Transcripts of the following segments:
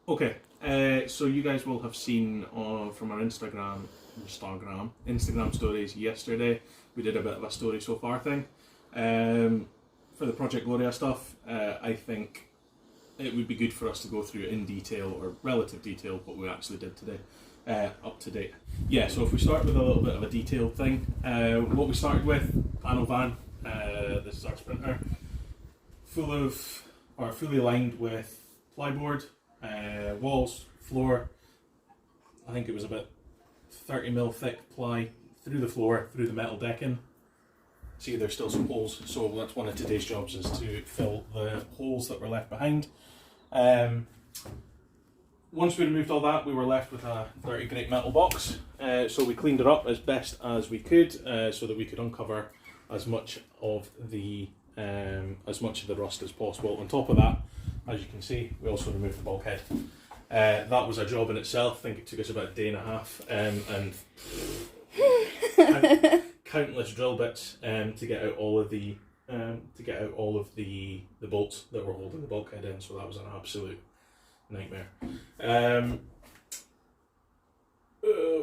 Okay, so you guys will have seen from our Instagram stories yesterday. We did a bit of a story so far thing. For the Project Gloria stuff, I think it would be good for us to go through in detail, or relative detail, what we actually did today, up to date. Yeah, so if we start with a little bit of a detailed thing, what we started with, panel van, this is our sprinter, fully lined with plyboard, walls, floor. I think it was about 30mm thick ply through the floor, through the metal decking. See, there's still some holes, so that's one of today's jobs, is to fill the holes that were left behind. Once we removed all that, we were left with a dirty great metal box. So we cleaned it up as best as we could, so that we could uncover as much of the rust as possible. On top of that, as you can see, we also removed the bulkhead. That was a job in itself. I think it took us about a day and a half, and countless drill bits to get out all of the bolts that were holding the bulkhead in. So that was an absolute nightmare.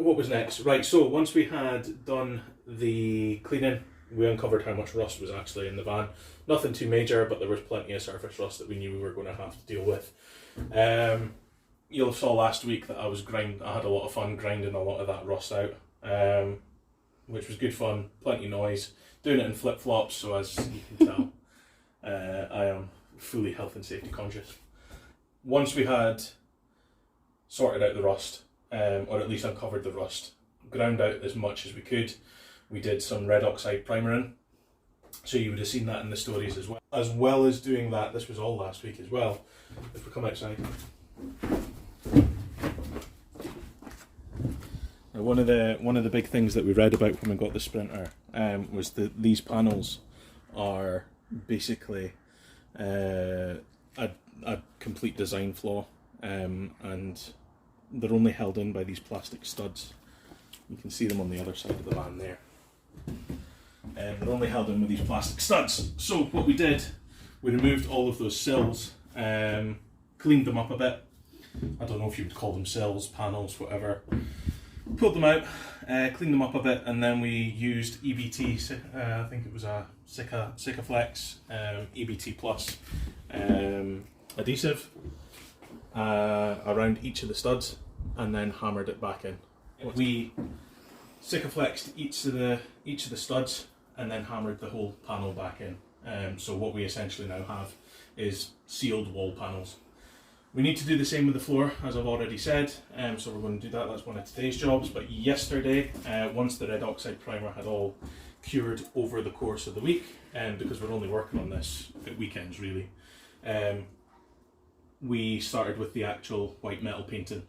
What was next? Right, so once we had done the cleaning, we uncovered how much rust was actually in the van. Nothing too major, but there was plenty of surface rust that we knew we were going to have to deal with. You'll saw last week that I had a lot of fun grinding a lot of that rust out, which was good fun, plenty of noise, doing it in flip-flops, so as you can tell, I am fully health and safety conscious. Once we had sorted out the rust, or at least uncovered the rust, ground out as much as we could, we did some red oxide primering. So you would have seen that in the stories as well. As well as doing that, this was all last week as well. If we come outside. Now, one of the big things that we read about when we got the Sprinter was that these panels are basically a complete design flaw, and they're only held in by these plastic studs. You can see them on the other side of the van there. They're only held in with these plastic studs. So what we did, we removed all of those sills, cleaned them up a bit. I don't know if you would call them sills, panels, whatever. Pulled them out, cleaned them up a bit, and then we used EBT, I think it was a Sikaflex EBT Plus adhesive around each of the studs, and then hammered it back in. We Sikaflexed each of the studs and then hammered the whole panel back in. So what we essentially now have is sealed wall panels. We need to do the same with the floor, as I've already said, so we're going to do that. That's one of today's jobs. But yesterday, once the red oxide primer had all cured over the course of the week, because we're only working on this at weekends really, we started with the actual white metal painting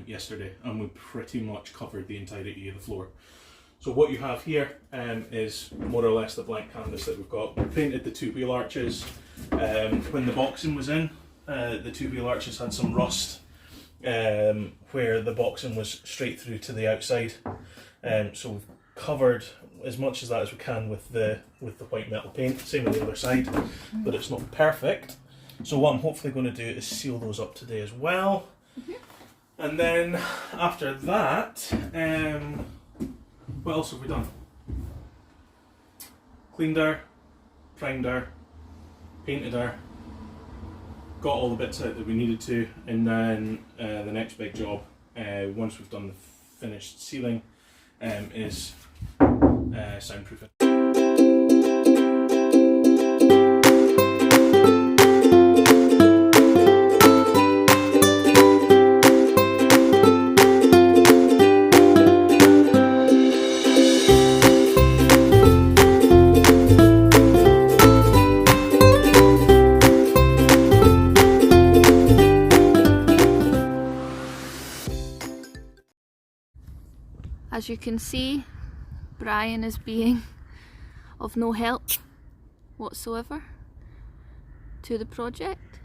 yesterday, and we pretty much covered the entirety of the floor. So what you have here is more or less the blank canvas that we've got. We painted the two wheel arches. When the boxing was in, the two wheel arches had some rust where the boxing was straight through to the outside. So we've covered as much of that as we can with the white metal paint. Same on the other side, but it's not perfect. So what I'm hopefully going to do is seal those up today as well. And then after that, what else have we done? Cleaned her, primed her, painted her, got all the bits out that we needed to, and then the next big job, once we've done the finished sealing, is soundproofing. As you can see, Brian is being of no help whatsoever to the project.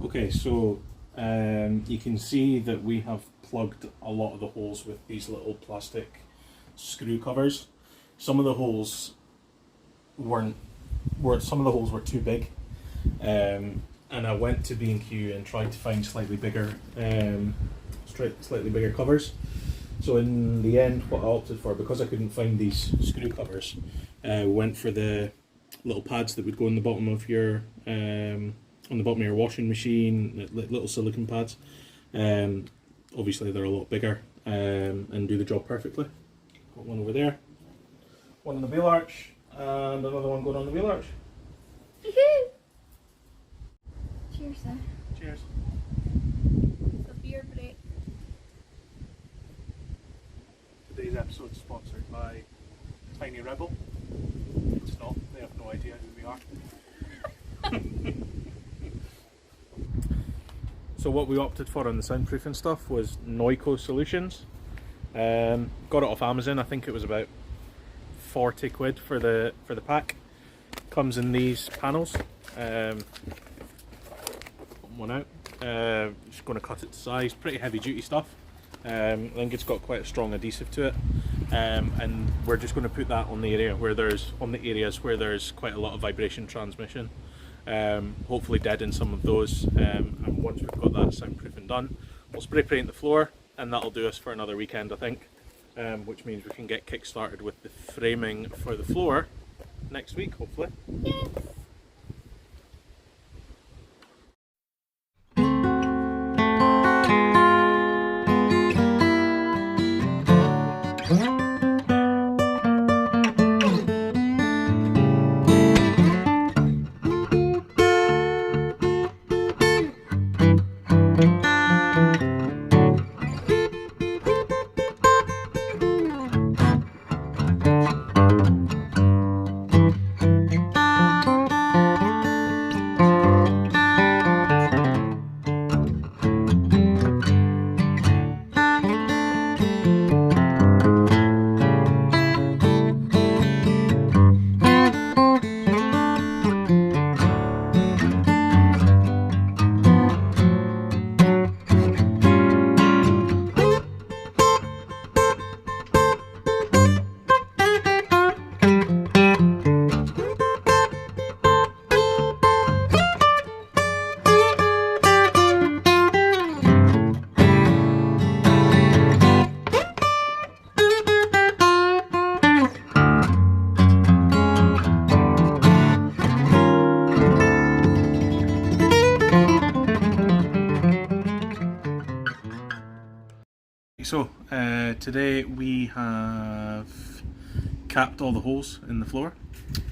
Okay, so you can see that we have plugged a lot of the holes with these little plastic screw covers. Some of the holes were too big, and I went to B&Q and tried to find slightly bigger covers. So in the end, what I opted for, because I couldn't find these screw covers, went for the little pads that would go on the bottom of your washing machine, little silicone pads. Obviously they're a lot bigger and do the job perfectly. Got one over there, one on the wheel arch, and another one going on the wheel arch. Cheers then. Cheers. It's a beer break. Today's episode is sponsored by Tiny Rebel. It's not, they have no idea who we are. So what we opted for on the soundproofing stuff was Noiko Solutions. Got it off Amazon. I think it was about 40 quid for the pack. Comes in these panels. One out. Just going to cut it to size. Pretty heavy duty stuff. I think it's got quite a strong adhesive to it, and we're just going to put that on the areas where there's quite a lot of vibration transmission. Hopefully deaden some of those, and once we've got that soundproofing done, we'll spray paint the floor, and that'll do us for another weekend, I think, which means we can get kick started with the framing for the floor next week, hopefully. Yes. So today we have capped all the holes in the floor.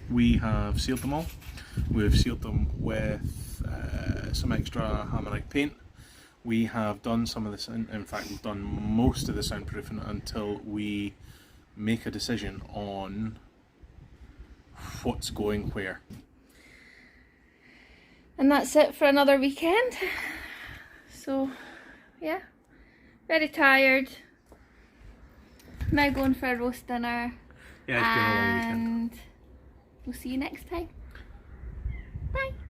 We have sealed them all. We've sealed them with some extra Hammerite paint. We have done some of this, in fact we've done most of the soundproofing until we make a decision on what's going where. And that's it for another weekend. So, yeah. Very tired. Now going for a roast dinner. Yeah, it's been a long weekend. And we'll see you next time. Bye.